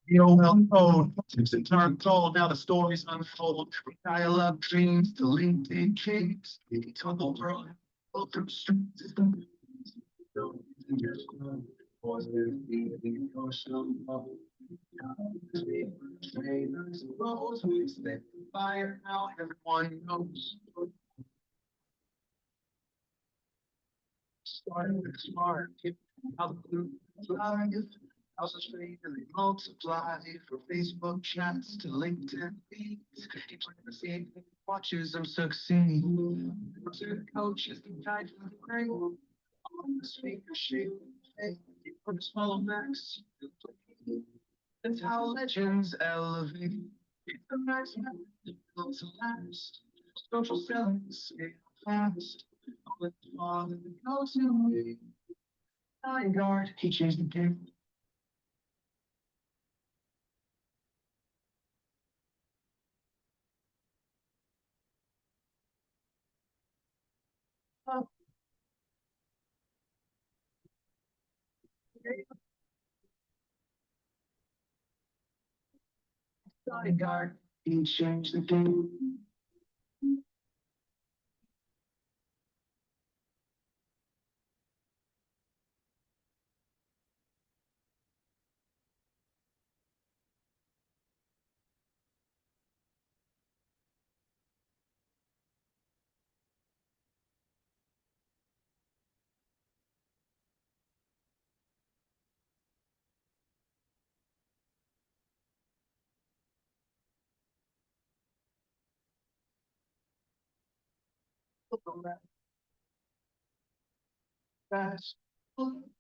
Yo, well, oh, tips and turn cold. Now the stories unfold. Dial up dreams to LinkedIn kings. Tumble world, go through streets. Fire now, everyone knows. Starting with smart, how the blue flies. How's straight and they multiply for Facebook chats to LinkedIn feeds. He playing the same thing, watches them succeed. To coaches, the guide for the brain. On the speaker shape, from small max. That's how legends elevate. It's the max built to last. Social selling scale fast. With the father that goes away. Nine guard, he changed the game. Nine guard, he changed the game. Fast.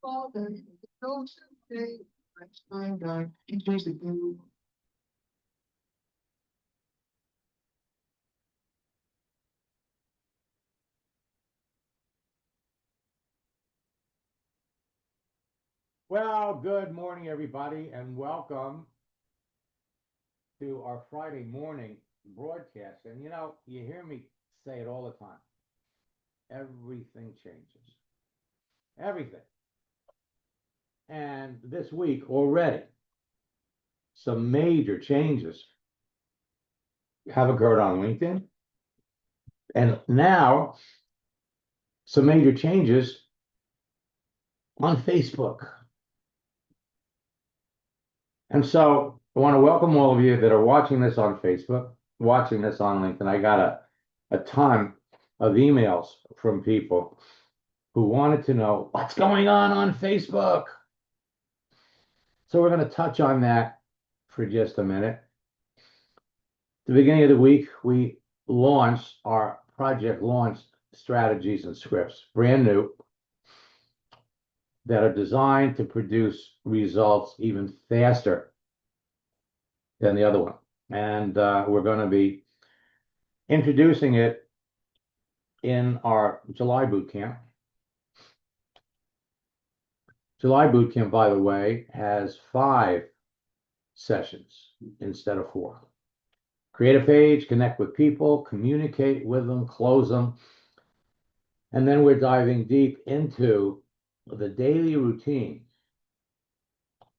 Father, goes away. Nine guard, he changed the game. Well, good morning, everybody, and welcome to our Friday morning broadcast. And you hear me say it all the time. Everything changes. Everything. And this week already, some major changes have occurred on LinkedIn. And now, some major changes on Facebook. And so I want to welcome all of you that are watching this on Facebook, watching this on LinkedIn. I got a ton of emails from people who wanted to know what's going on Facebook. So we're going to touch on that for just a minute. At the beginning of the week, we launched our project launch strategies and scripts, brand new, that are designed to produce results even faster than the other one. And we're going to be introducing it in our July boot camp. July boot camp, by the way, has 5 sessions instead of 4. Create a page, connect with people, communicate with them, close them. And then we're diving deep into the daily routine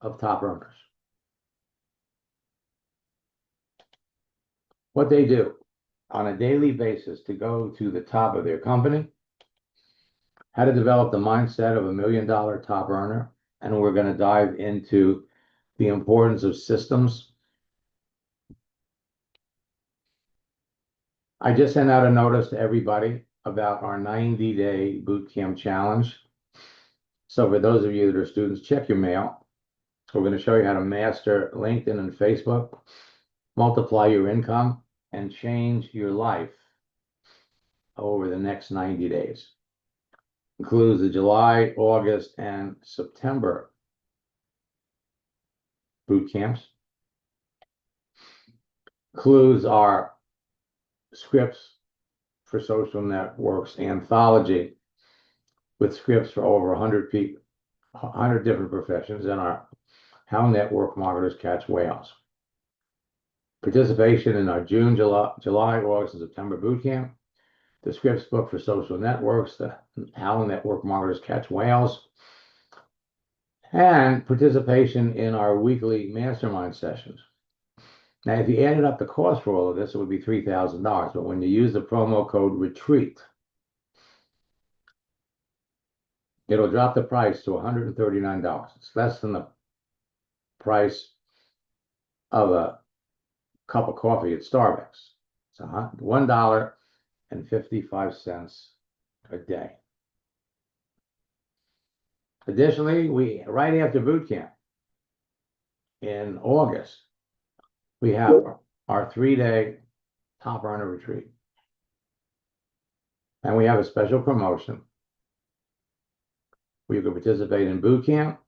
of top earners. What they do on a daily basis to go to the top of their company, how to develop the mindset of $1 million top earner. And we're going to dive into the importance of systems. I just sent out a notice to everybody about our 90-day boot camp challenge. So for those of you that are students, check your mail. We're going to show you how to master LinkedIn and Facebook, multiply your income, and change your life over the next 90 days. Includes the July, August, and September boot camps. Includes our scripts for social networks anthology with scripts for over 100 people, 100 different professions, and our How Network Marketers Catch Whales. Participation in our June, July, August, and September boot camp. The scripts book for social networks, the How Network Marketers Catch Whales, and participation in our weekly mastermind sessions. Now, if you added up the cost for all of this, it would be $3,000. But when you use the promo code RETREAT, it'll drop the price to $139. It's less than the price of a cup of coffee at Starbucks. It's $1.55 a day. Additionally, right after boot camp in August, we have our 3-day top earner retreat. And we have a special promotion where you can participate in boot camp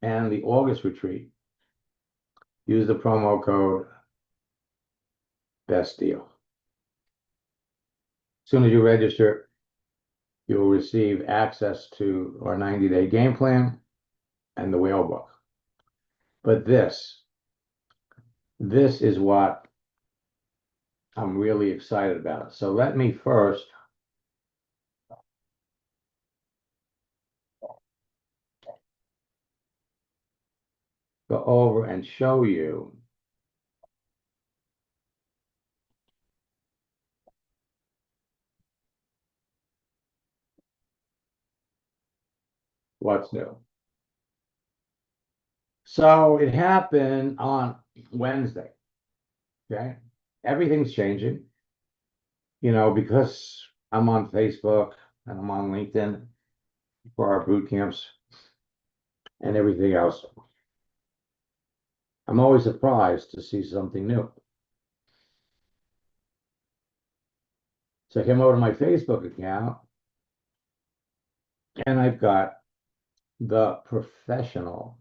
and the August retreat. Use the promo code BEST DEAL. As soon as you register, you'll receive access to our 90-day game plan and the whale book. But this is what I'm really excited about. So let me first go over and show you what's new. So it happened on Wednesday. Okay. Everything's changing, because I'm on Facebook and I'm on LinkedIn for our boot camps and everything else. I'm always surprised to see something new. So I came over to my Facebook account and I've got the professional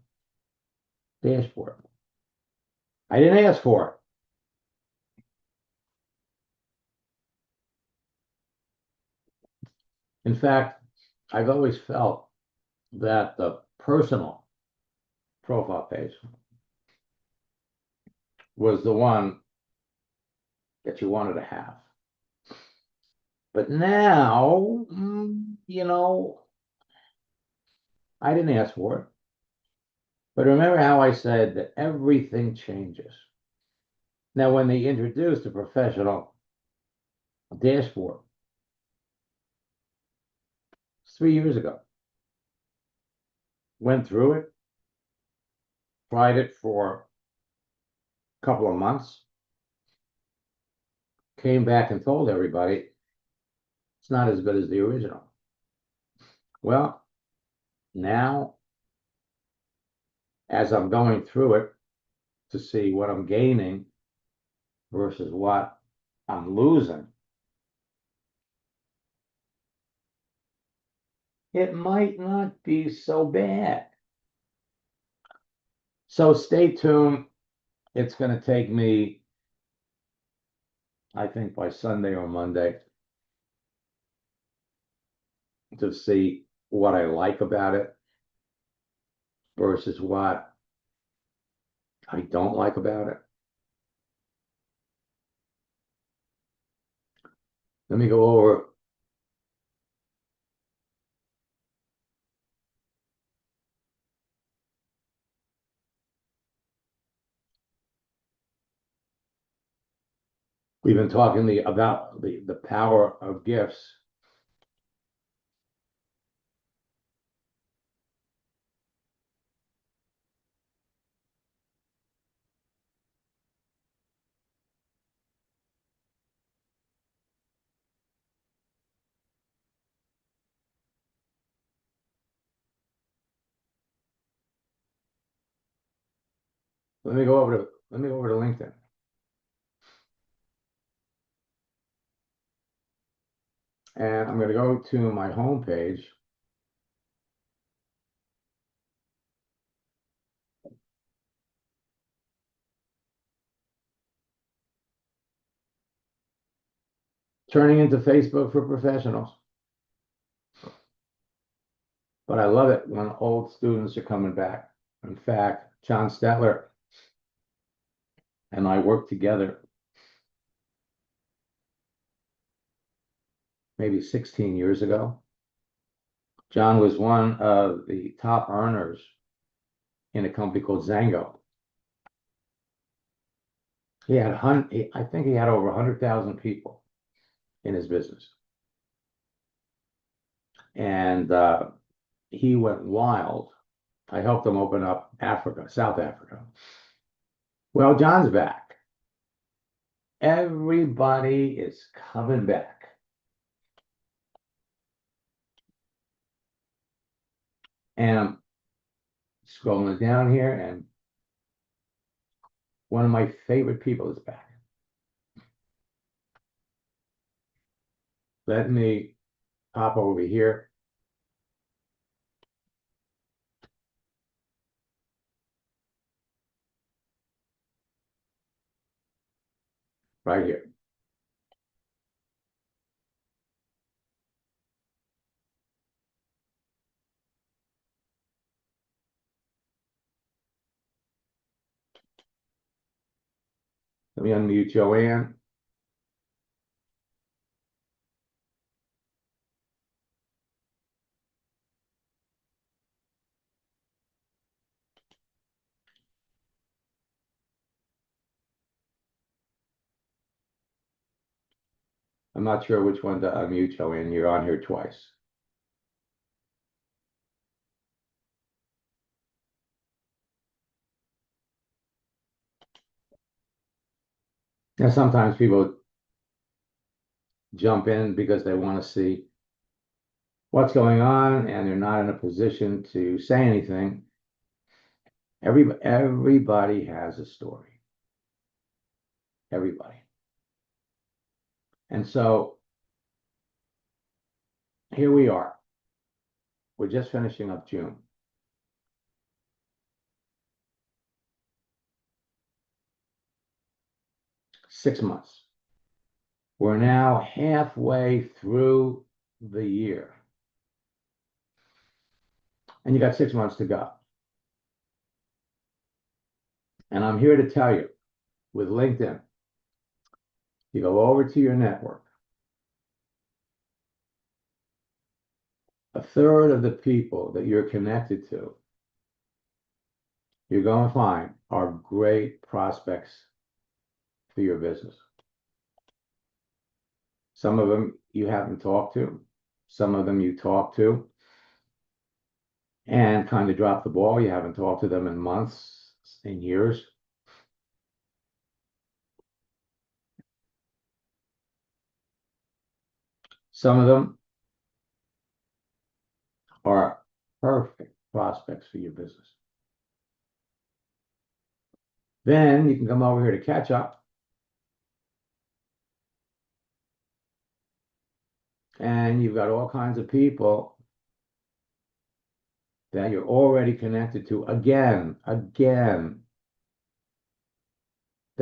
dashboard. I didn't ask for it. In fact, I've always felt that the personal profile page was the one that you wanted to have. But now, I didn't ask for it. But remember how I said that everything changes. Now, when they introduced the professional dashboard, 3 years ago, went through it, tried it for a couple of months, came back and told everybody it's not as good as the original. Well, now, as I'm going through it to see what I'm gaining versus what I'm losing, it might not be so bad. So stay tuned. It's going to take me, I think, by Sunday or Monday to see what I like about it versus what I don't like about it. Let me go over we've been talking about the power of gifts. Let me go over to LinkedIn. And I'm going to go to my home page. Turning into Facebook for professionals. But I love it when old students are coming back. In fact, John Stetler and I worked together maybe 16 years ago. John was one of the top earners in a company called Zango. He had I think he had over 100,000 people in his business. And he went wild. I helped him open up Africa, South Africa. Well, John's back. Everybody is coming back. And I'm scrolling down here, and one of my favorite people is back. Let me pop over here. Right here. Let me unmute Joanne. I'm not sure which one to unmute, Joanne. You're on here twice. Now, sometimes people jump in because they want to see what's going on, and they're not in a position to say anything. Everybody has a story. Everybody. And so here we are. We're just finishing up June. Six months. We're now halfway through the year. And you got 6 months to go. And I'm here to tell you, with LinkedIn, you go over to your network. A third of the people that you're connected to, you're going to find are great prospects for your business. Some of them you haven't talked to, some of them you talk to and kind of drop the ball. You haven't talked to them in months, in years. Some of them are perfect prospects for your business. Then you can come over here to catch up. And you've got all kinds of people that you're already connected to again, that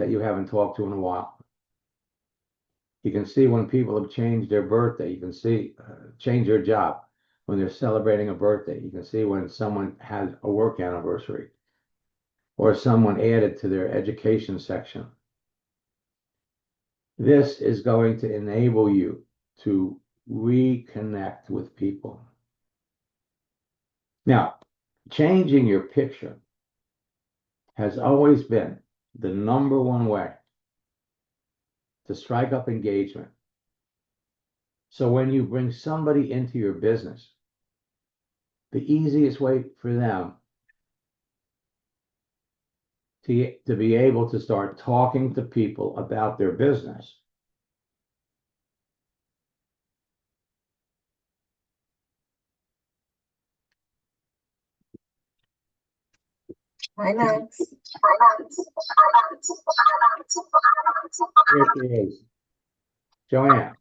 you haven't talked to in a while. You can see when people have changed their birthday. You can see change their job when they're celebrating a birthday. You can see when someone has a work anniversary or someone added to their education section. This is going to enable you to reconnect with people. Now, changing your picture has always been the #1 way to strike up engagement. So when you bring somebody into your business, the easiest way for them to be able to start talking to people about their business Hi, Max. Here she is. Joanne.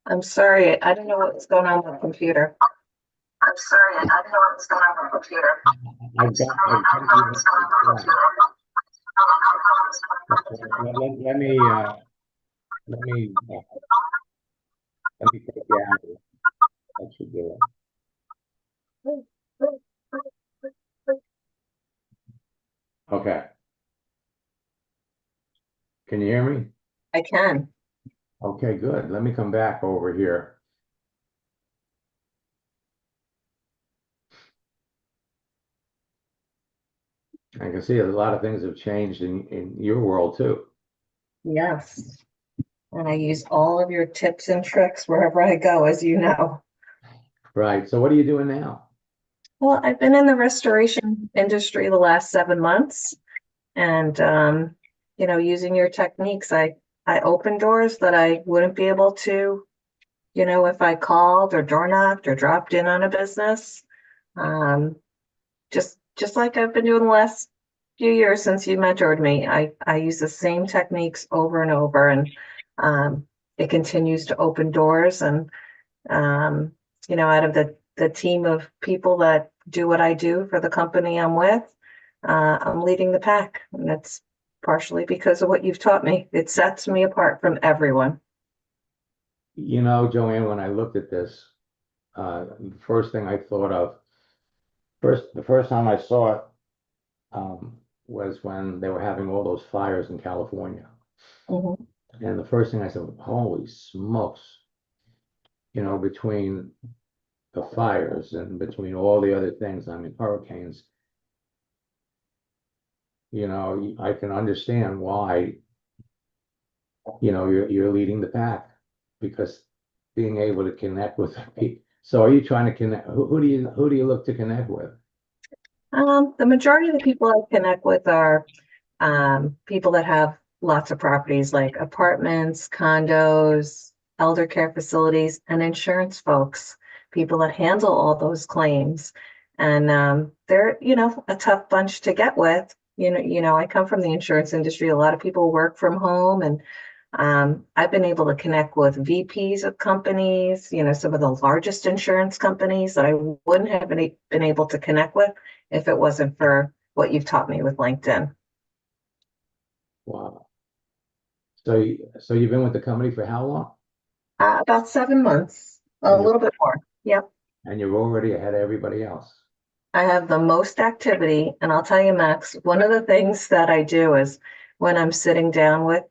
I'm sorry, I don't know what's going on with the computer. I've let me take you out of it. That should do it. Okay. Can you hear me? I can. Okay, good. Let me come back over here. I can see a lot of things have changed in your world too. Yes. And I use all of your tips and tricks wherever I go, as you know. Right. So what are you doing now? Well, I've been in the restoration industry the last 7 months, and using your techniques, I open doors that I wouldn't be able to, if I called or door knocked or dropped in on a business. Um, just like I've been doing the last few years since you mentored me, I use the same techniques over and over, and it continues to open doors. And out of the team of people that do what I do for the company I'm with, I'm leading the pack, and that's partially because of what you've taught me. It sets me apart from everyone. You know, Joanne, when I looked at this, the first thing I thought of, the first time I saw it, was when they were having all those fires in California. Mhm. And the first thing I said, holy smokes, between the fires and between all the other things, I mean, hurricanes, I can understand why, you're leading the pack, because being able to connect with people. So are you trying to connect? Who do you look to connect with? The majority of the people I connect with are people that have lots of properties like apartments, condos, elder care facilities, and insurance folks, people that handle all those claims. And they're, a tough bunch to get with. I come from the insurance industry. A lot of people work from home, and I've been able to connect with VPs of companies, some of the largest insurance companies that I wouldn't have been able to connect with if it wasn't for what you've taught me with LinkedIn. Wow. So you've been with the company for how long? About 7 months, a And you're little bit more. Yep. and you're already ahead of everybody else. I have the most activity, and I'll tell you, Max, one of the things that I do is when I'm sitting down with,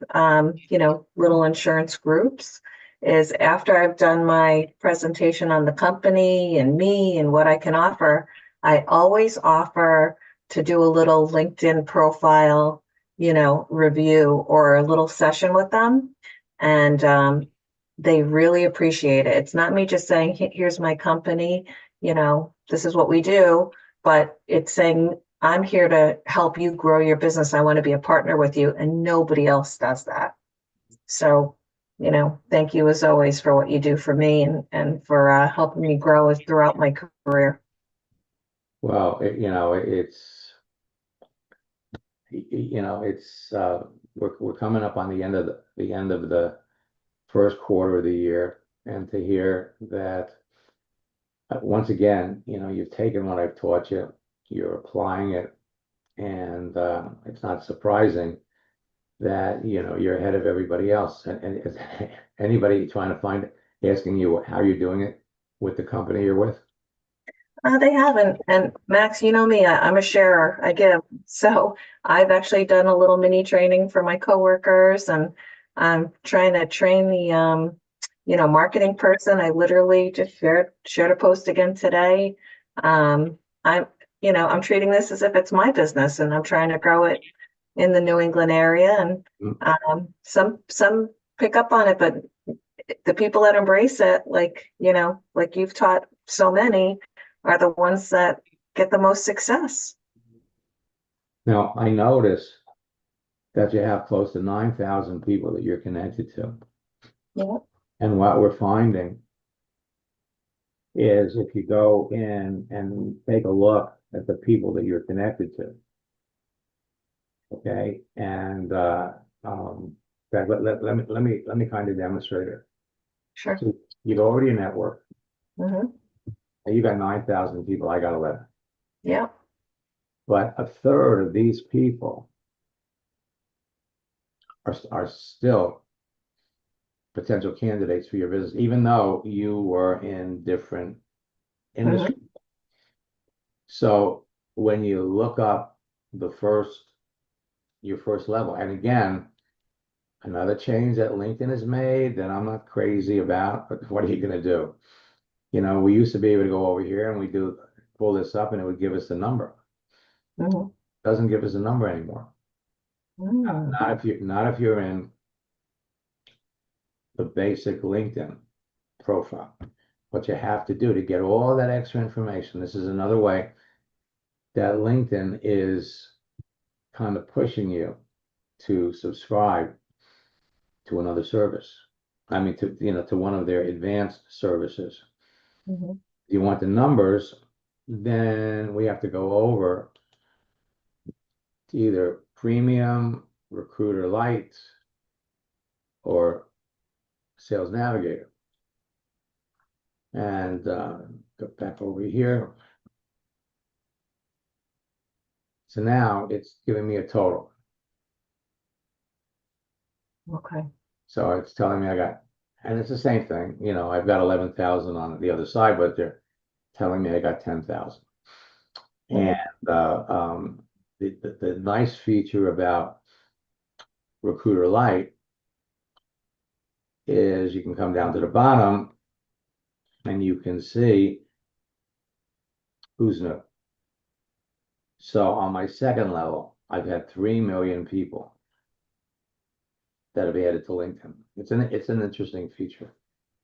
little insurance groups, is after I've done my presentation on the company and me and what I can offer, I always offer to do a little LinkedIn profile, review or a little session with them. And they really appreciate it. It's not me just saying, Here's my company, this is what we do," but it's saying, I'm here to help you grow your business. I want to be a partner with you, and nobody else does that. So, thank you as always for what you do for me and for helping me grow throughout my career. Well, we're coming up on the end of the first quarter of the year, and to hear that, once again, you've taken what I've taught you, you're applying it, and it's not surprising that you're ahead of everybody else. And is anybody trying to asking you how you're doing it with the company you're with? They haven't. And Max, you know me, I'm a sharer. I give. So I've actually done a little mini training for my coworkers, and I'm trying to train the marketing person. I literally just shared a post again today. I'm treating this as if it's my business, and I'm trying to grow it in the New England area. And some pick up on it, but the people that embrace it, like you've taught so many, are the ones that get the most success. Now, I notice that you have close to 9,000 people that you're connected to. Yeah. And what we're finding is, if you go in and take a look at the people that you're connected to, okay, and let me kind of demonstrate it. Sure. So you go over to your network, Mm-hmm. and you got 9,000 people. I got 11. Yeah. But a third of these people are still potential candidates for your business, even though you were in different industries. So when you look up your first level, and again, another change that LinkedIn has made that I'm not crazy about, but what are you going to do? We used to be able to go over here and pull this up, and it would give us the number. Mm-hmm. doesn't give us a number anymore. Mm, Not if you're in the basic LinkedIn profile. What you have to do to get all that extra information, this is another way that LinkedIn is kind of pushing you to subscribe to another service. I mean, to one of their advanced services. mhm. If you want the numbers, then we have to go over to either Premium, Recruiter Lite, or Sales Navigator. And go back over here. So now it's giving me a total. Okay. So it's telling me and it's the same thing, I've got 11,000 on the other side, but they're telling me I got 10,000. Mhm. And the nice feature about Recruiter Lite is you can come down to the bottom and you can see who's new. So on my second level, I've had 3 million people that have added to LinkedIn. It's an interesting feature.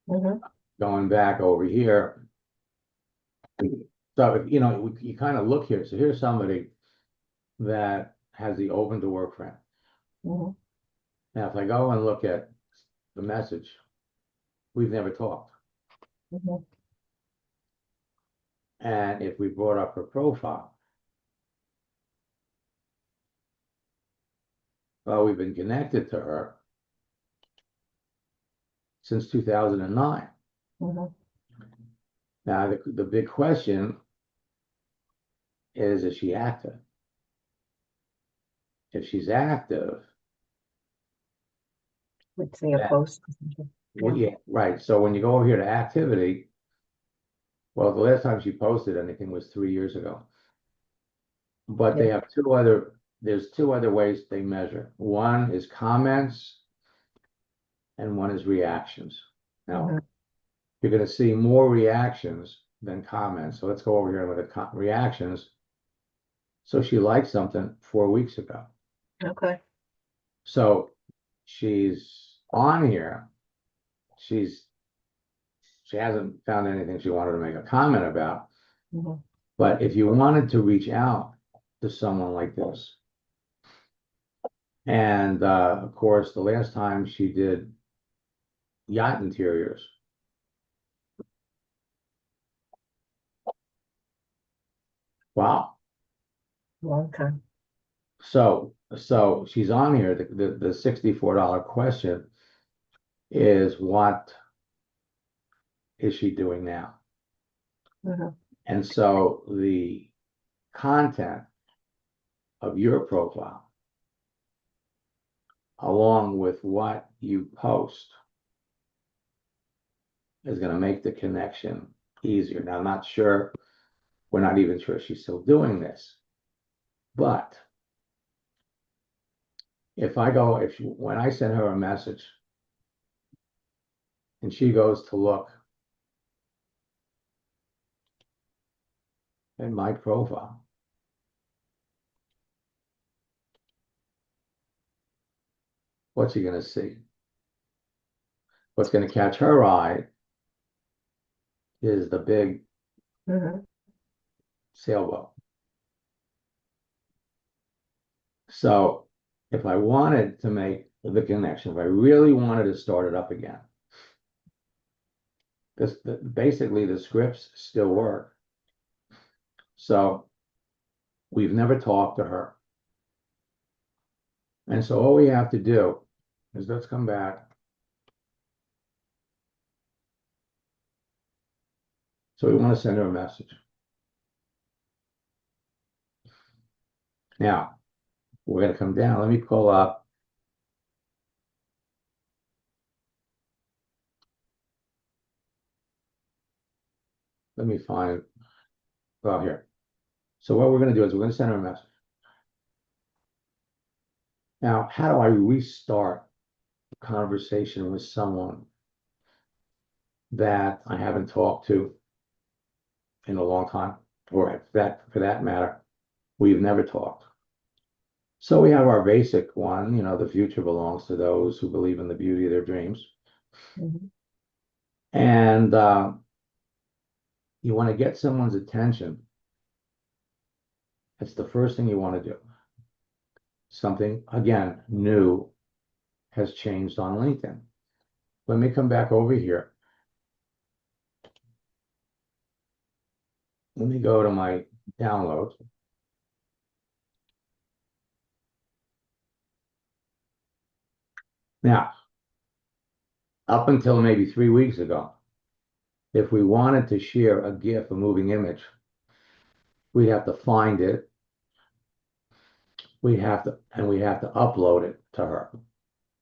Mhm. Going back over here, so you kind of look here. So here's somebody that has the open to work friend. Mhm. Now, if I go and look at the message, we've never talked. Mhm. And if we brought up her profile, well, we've been connected to her since 2009. Mhm. Now, the big question is she active? If she's active, Let's see a then, post. well, yeah, right. So when you go over here to activity, well, the last time she posted anything was 3 years ago. But they Yeah. have there's two other ways they measure. One is comments and one is reactions. Now, Mhm. you're going to see more reactions than comments. So let's go over here and look at reactions. So she liked something 4 weeks ago. Okay. So she's on here. She hasn't found anything she wanted to make a comment about. Mhm. But if you wanted to reach out to someone like this, and of course, the last time she did yacht interiors, wow. Long time. So she's on here. The $64 question is, what is she doing now? Mhm. And so the content of your profile, along with what you post, is going to make the connection easier. Now, I'm not sure, we're not even sure she's still doing this, but when I send her a message and she goes to look at my profile, what's she going to see? What's going to catch her eye is the big Mhm. sailboat. So if I wanted to make the connection, if I really wanted to start it up again, basically the scripts still work. So we've never talked to her. And so all we have to do is, let's come back. So we want to send her a message. Now, we're going to come down. Let me pull up. Let me find, well, here. So what we're going to do is we're going to send her a message. Now, how do I restart a conversation with someone that I haven't talked to in a long time, or for that matter, we've never talked? So we have our basic one, the future belongs to those who believe in the beauty of their dreams. Mhm. And you want to get someone's attention. It's the first thing you want to do. Something, again, new has changed on LinkedIn. Let me come back over here. Let me go to my downloads. Now, up until maybe 3 weeks ago, if we wanted to share a GIF, a moving image, we'd have to find it. We have to upload it to her.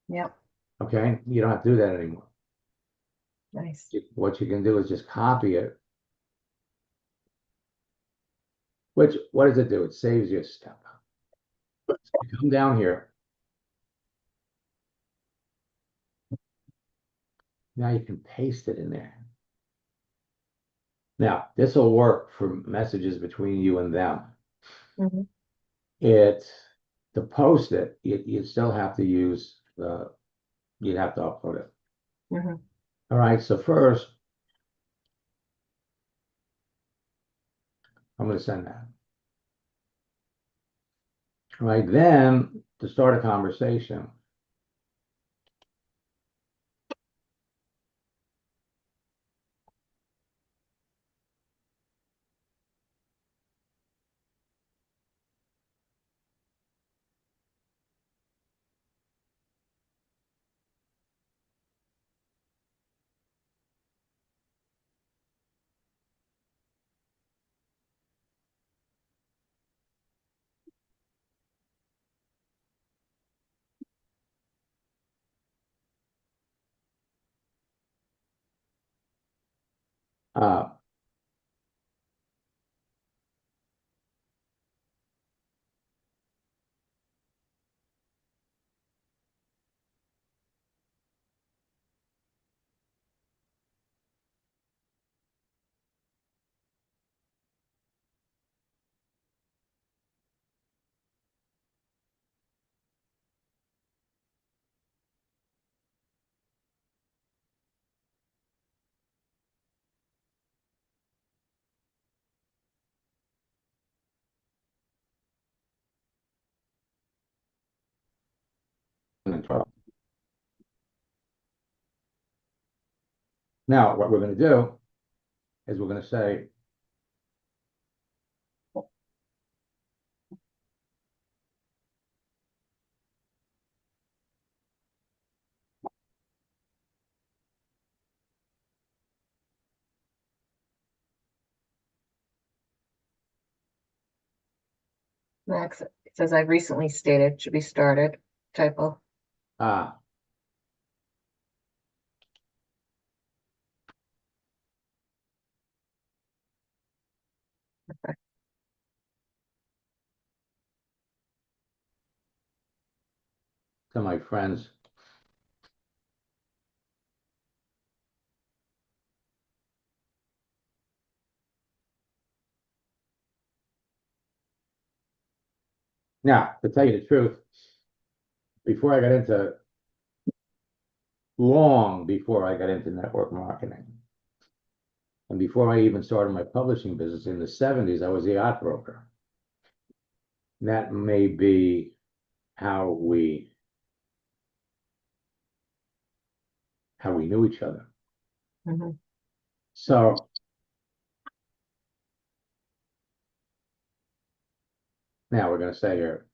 Yep, Okay? You don't have to do that anymore. nice. What you can do is just copy it. What does it do? It saves you a step. So you come down here. Now you can paste it in there. Now, this will work for messages between you and them. Mhm. To post it, you still have to use you'd have to upload it. Mhm. All right, so first, I'm going to send that. All right, then to start a conversation, uh, now what we're going to do is we're going to say, Max, it says I've recently stated, should be started, typo. ah, to my friends. Now, to tell you the truth, before I got into, long before I got into network marketing, and before I even started my publishing business in the 70s, I was a yacht broker. That may be how we knew each other. Mhm. So now we're going to say here,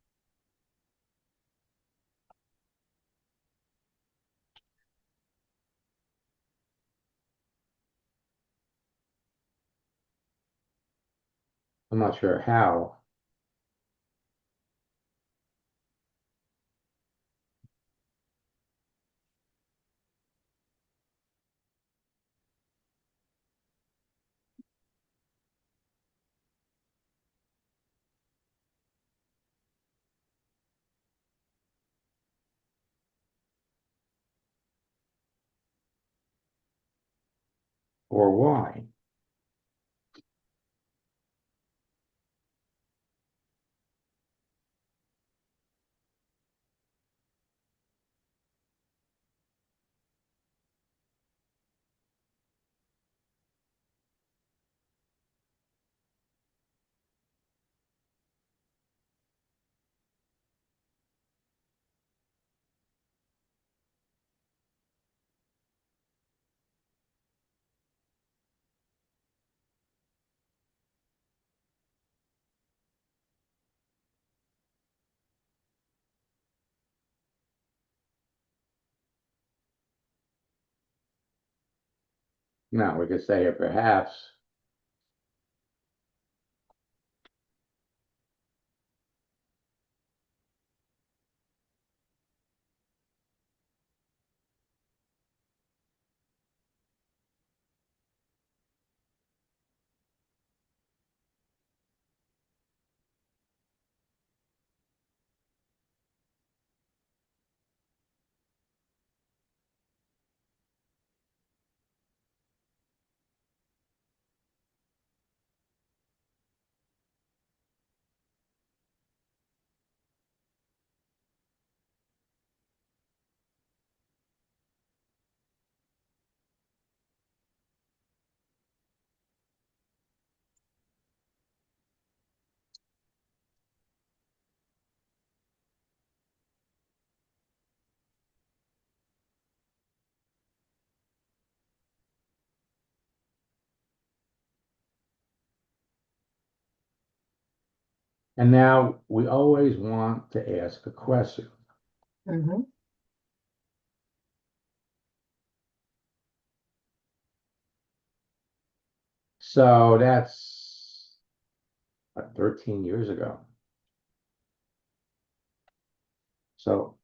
I'm not sure how. Or why. Now, we could say here perhaps. And now we always want to ask a question. Mhm. So that's 13 years ago. So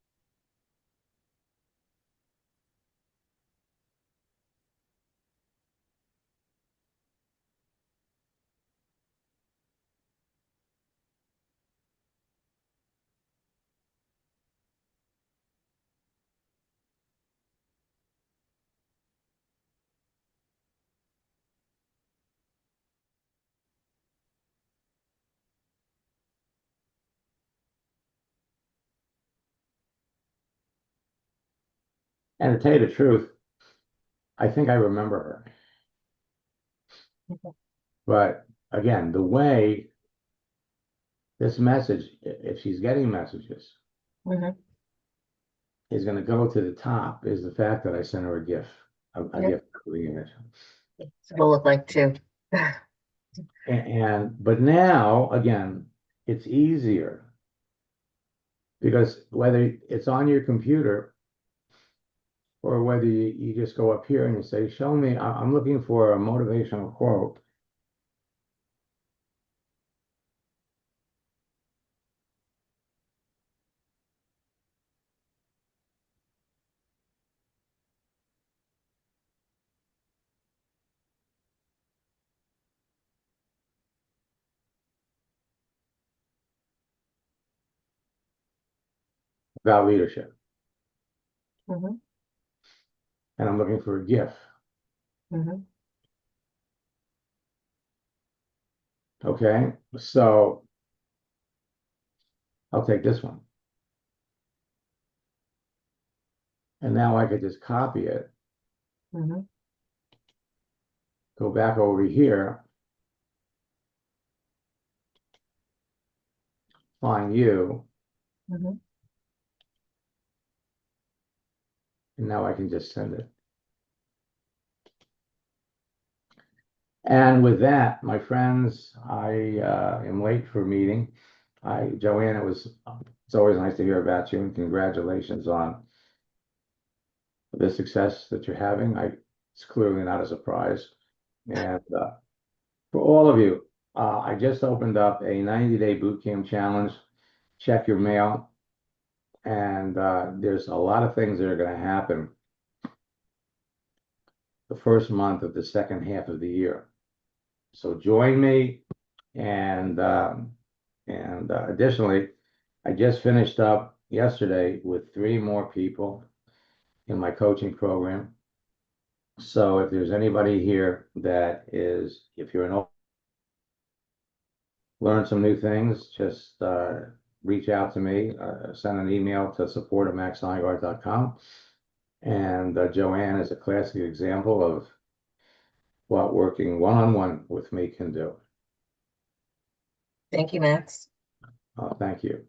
and to tell you the truth, I think I remember her. But again, the way this message, if she's getting messages, Mhm. is going to go to the top is the fact that I sent her a gift, a Yep. gift of the image. So it'll look like two. But now again, it's easier because whether it's on your computer or whether you just go up here and you say, show me, I'm looking for a motivational quote. About leadership, Mhm. and I'm looking for a gift. Mhm. Okay, so I'll take this one. And now I could just copy it, Mhm. go back over here, find you, Mhm. and now I can just send it. And with that, my friends, I am late for a meeting. Joanne, it's always nice to hear about you, and congratulations on the success that you're having. It's clearly not a surprise. And for all of you, I just opened up a 90-day boot camp challenge. Check your mail. And there's a lot of things that are going to happen the first month of the second half of the year. So join me. And additionally, I just finished up yesterday with 3 more people in my coaching program. So if there's anybody here that is, if you're an learn some new things, just reach out to me, send an email to support@maxnygaard.com. And Joanne is a classic example of what working one-on-one with me can do. Thank you, Max. Thank you.